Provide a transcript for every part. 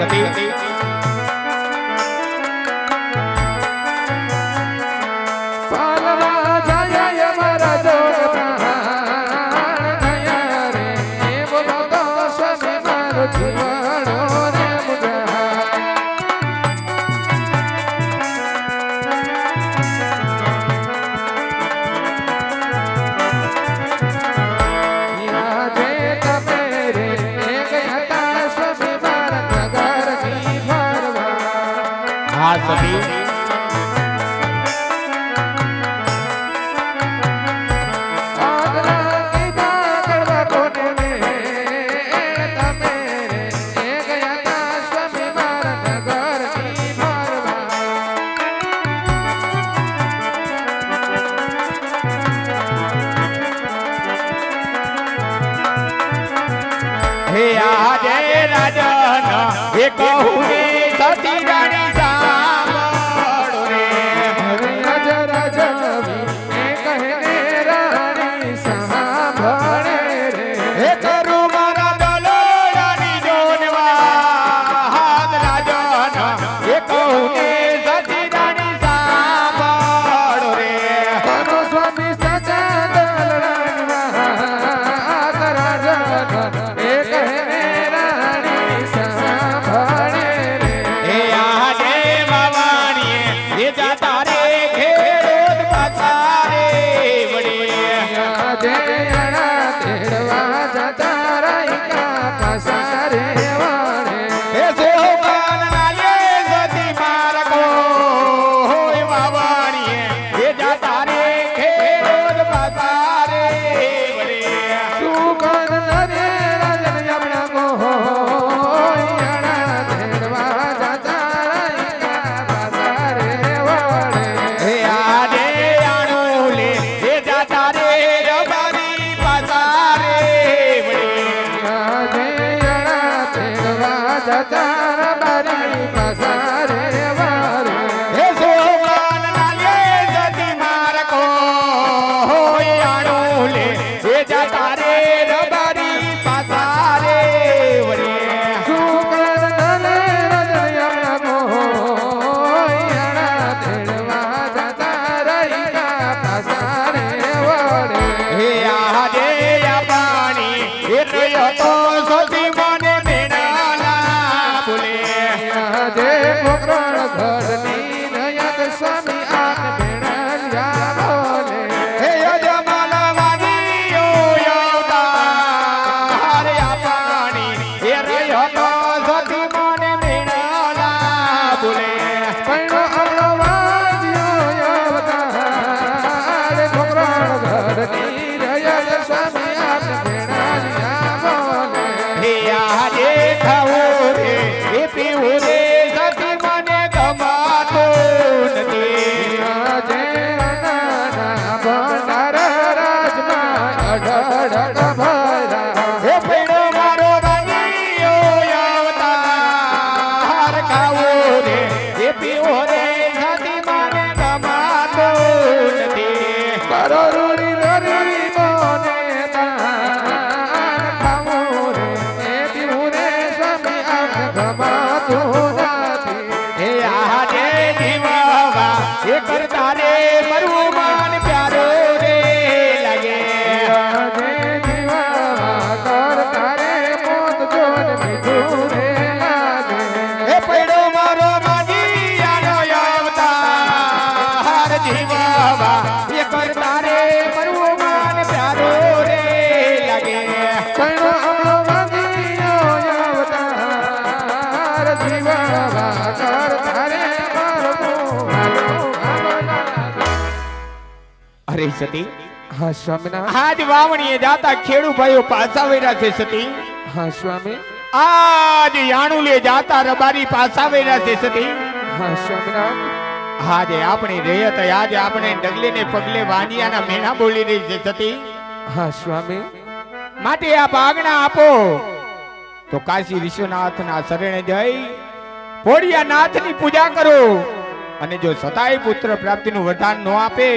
સતી હા સતી હે આજે રાજન એ કહું રે સતી રાણી સતી હા સ્વામીનાથ આજ વાવણીએ જાતા ખેડૂ ભાઈઓ પાછા વેરા છે સતી હા સ્વામી આજ યાણુલે જાતા રબારી પાછા વેરા છે સતી હા સ્વામીનાથ આજે આપણી રેયત આજે આપણે ડગલે ને પગલે વાણિયાના મેણા બોલી રહી છે સતી હા સ્વામી માટે આપ આજ્ઞા આપો તો કાશી વિશ્વનાથના શરણે જઈ ભોળિયાનાથની પૂજા કરો અને જો સતાય પુત્ર પ્રાપ્તિનું વરદાન ન આપે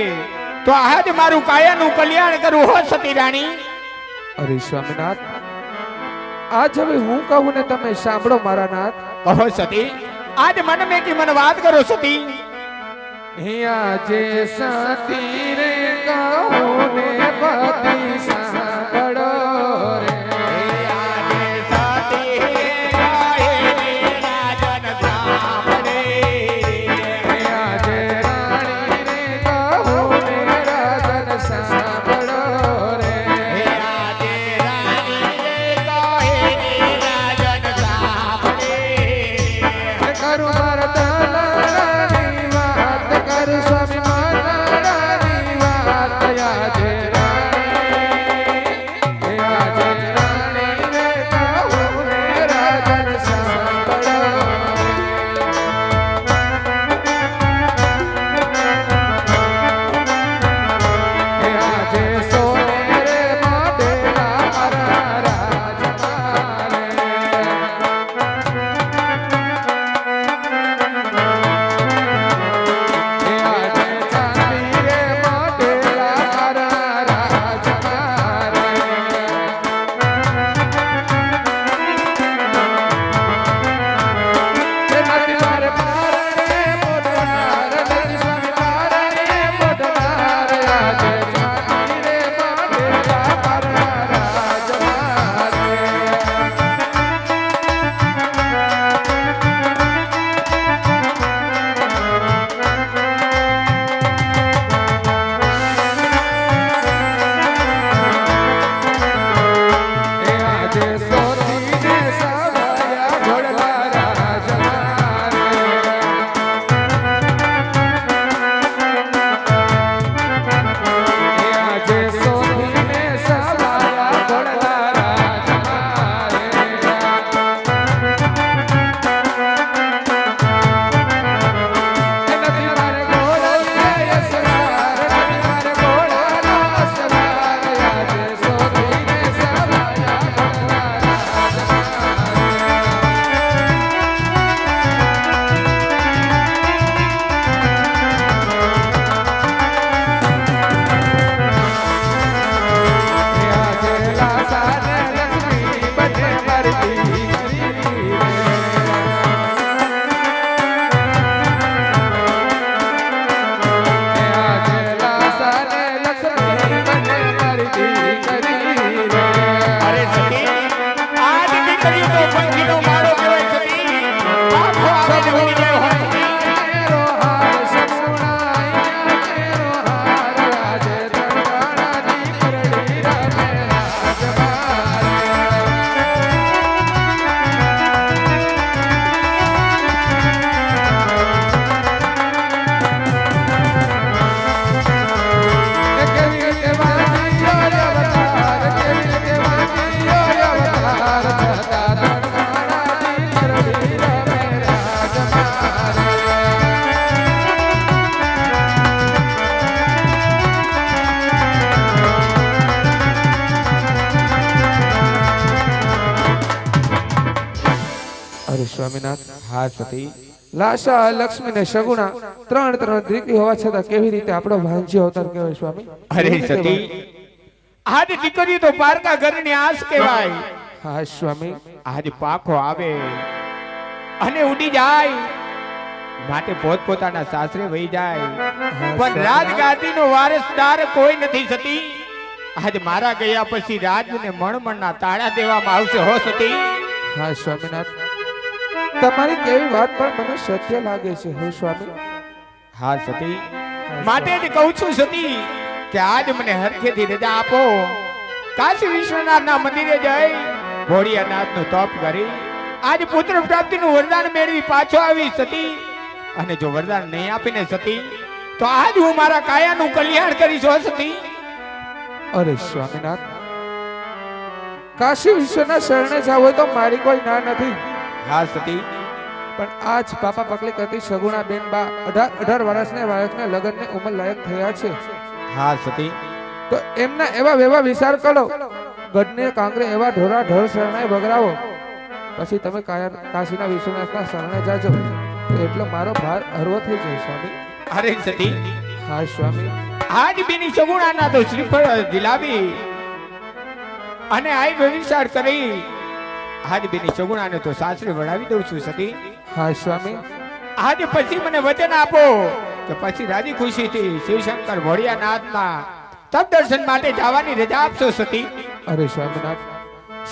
તો આજ મારું કાયાનું કલ્યાણ કરવું હો સતી રાણી. અરે સ્વામીનાથ, આજ હવે હું કહું ને તમે સાંભળો મારા નાથ. કહો સતી, આજ મન મેં કી મને વાત કરો સતી. આજે સતી રે કહું ને પતિ સાંભળો રે. આજે સતી ગાય ને રાજન સાંભળે. આજે રાણી રે કહું ને રાજન સાંભળો રે. આજે રાણી રે ગાય ને રાજન સાંભળે. કરું મારા તાલાની વાત, કરું સ્વામી માતાની વાત. આજે રાણી રે કહું ને રાજન સાંભળો. આજે સોને રે મોઢેલા મારા રાજમારે. આજે ચાંદી રે મોઢેલા મારા રાજમારે. નથી મારે પારણે મોઢનાર, નથી સ્વામી પારણે મોઢનાર. આજે ચાંદી રે મોઢેલા મારા રાજમારે. આજે સોતીને સવાયા ઘોડલા રાજમારે. આજે સોતીને સવાયા ઘોડલા રાજમારે. નથી મારે ઘોડાના અસવાર, નથી મારે ઘોડાના અસવાર. આજે સોતીને સવાયા ઘોડલા આજે લાસાને લક્ષ્મી બને મરતી કરી રે. આજે લાસાને લક્ષ્મી બને મરતી કરી રે. અરે સતી, આજ દીકરી તો પંખીનો માળો કહેવાય સતી. આખો આવે ને ઉડી જાય હોય સતી. તેરો હાર સપનાયા, તેરો હાર. આજે તળવાળાની કરડી રમે રાજમારે. કેવી રીતે વાંચ્યો અવતાર, કેવી રીતે વાંચ્યો અવતાર. છતાં તળવાળાની કરડી રમે રાજમારે. અરે સ્વામિનાથ, હા સતી, લાશા લક્ષ્મી ને સગુણા ત્રણ દીકરી હોવા છતાં કેવી રીતે આપણો ભાંજ્ય અવતાર કહેવાય સ્વામી? અરે કેવી રીતે સતી, આજ દીકરી તો પારકા ઘરની આસ કહેવાય. હા સ્વામી. આજ પાખો આવે અને ઉડી જાય માટે પોતપોતાના સાસરે વહી જાય. પણ રાજગાદીનો વારસદાર કોઈ નથી સતી. આજ મારા ગયા પછી રાજને મણમણના તાળા દેવામાં આવશે હો સતી. હા સ્વામિનાથ, તમારી કેવી વાત પણ મને સત્ય લાગે છે હો સ્વામી. હા સતી, માટે જ કહું છું સતી કે આજ મને હરખેથી રજા આપો. કાશી વિશ્વનાથના મંદિરે જઈ ભોળિયાનાથનું તપ કરી આજ પુત્ર પ્રાપ્તિનું વરદાન મેળવી પાછો આવી સતી. અને જો વરદાન નહીં આપીને સતી તો આજ હું મારા કાયાનું કલ્યાણ કરીશ હો સતી. અરે સ્વામિનાથ, કાશી વિશ્વના શરણે જાવ હોય તો મારી કોઈ ના નથી. હા સતી, પણ આજ પાપા પકલી કરતી સગુણા બેન બા 18 વર્ષને બાળકને લગ્નને ઉંમર લાયક થયા છે. હા સતી, તો એમના એવા વેવા વિચાર કરો, ગઢને કાંગરે એવા ઢોરા ઢોર શરણાઈ બગરાવો, પછી તમે કાશીના વિશ્વનાથના શરણે જાજો તો એટલો મારો ભાર હરવો થઈ જાય સ્વામી. અરે સતી, હા સ્વામી. આજ બીની સગુણાના તો શ્રીફળ જિલાબી અને આઈ વ્યવિચાર કરી આજ બેની સગુણાને તો સાસરે વળાવી દઉં છું સતી. હા સ્વામી. આજે પછી મને વચન આપો કે પછી રાજી ખુશીથી શિવશંકર ભોળિયાનાથના તપ દર્શન માટે જવાની રજા આપશો સતી. અરે સ્વામીનાથ,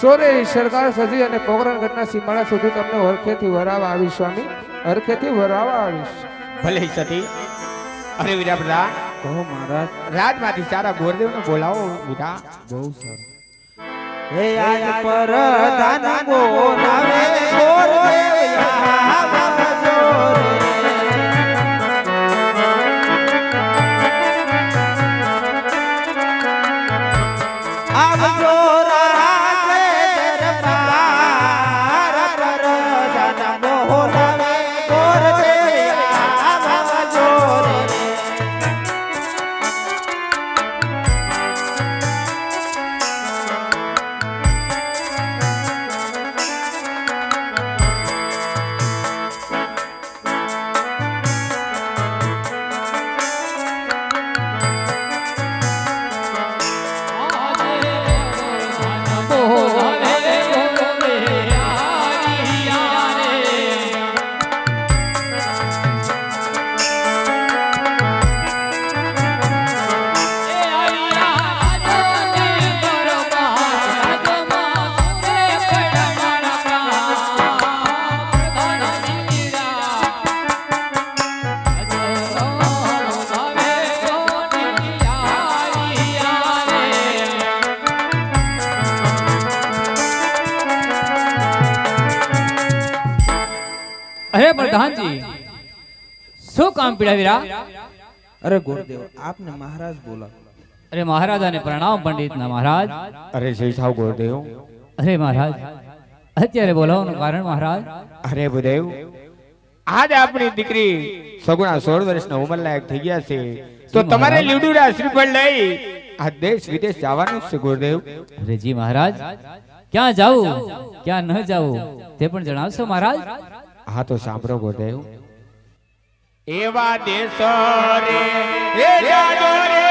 સોરે સરકાર સજી અને પોકરણગઢના સીમાડા સુધી તમને હરખેથી વરાવા આવીશ સ્વામી, હરખેથી વરાવા આવીશ. ભલે સતી. અરે વીરા બધા, કહો મહારાજ. રાજમાંથી સારા ગોરદેવને બોલાવો વીરા. બહુ સારું. હે આજ પર દાન બોલાવે ગોરદેવ આવજો રે. આવજો રાજે દરબાર પર દાન બોલાવે ગોરદેવ આવજો રે. અરે પ્રધાનજી, શું કામ પીડાવીરા? અરે ગુરુદેવ, આપને મહારાજ બોલા. અરે મહારાજાને પ્રણામ પંડિતના મહારાજ. અરે શેષાવ ગોરદેવ. અરે મહારાજ, અત્યારે બોલાવવાનું કારણ મહારાજ? અરે ભૂદેવ, આજ આપણી દીકરી સગુણા 16 વર્ષના ઉંમરલાયક થઈ ગયા છે, તો તમારે લીડુડા શ્રીફળ લઈ આ દેશ વિદેશ જવાનું છે ગુરુદેવ. અરે જી મહારાજ, ક્યાં જાવું ક્યાં ન જાવું તે પણ જણાવશો મહારાજ? હા તો સાંભળો ગુરુદેવ. એવા દેશ રે એ જાજો રે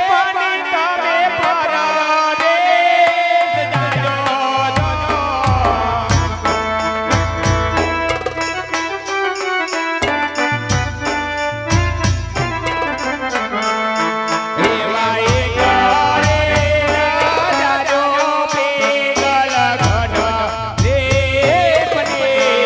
પાણી તમે પરદેશ જાજો જાજો. એવા એક રે જાજો પીગલ ઘટ રે પનેત રે.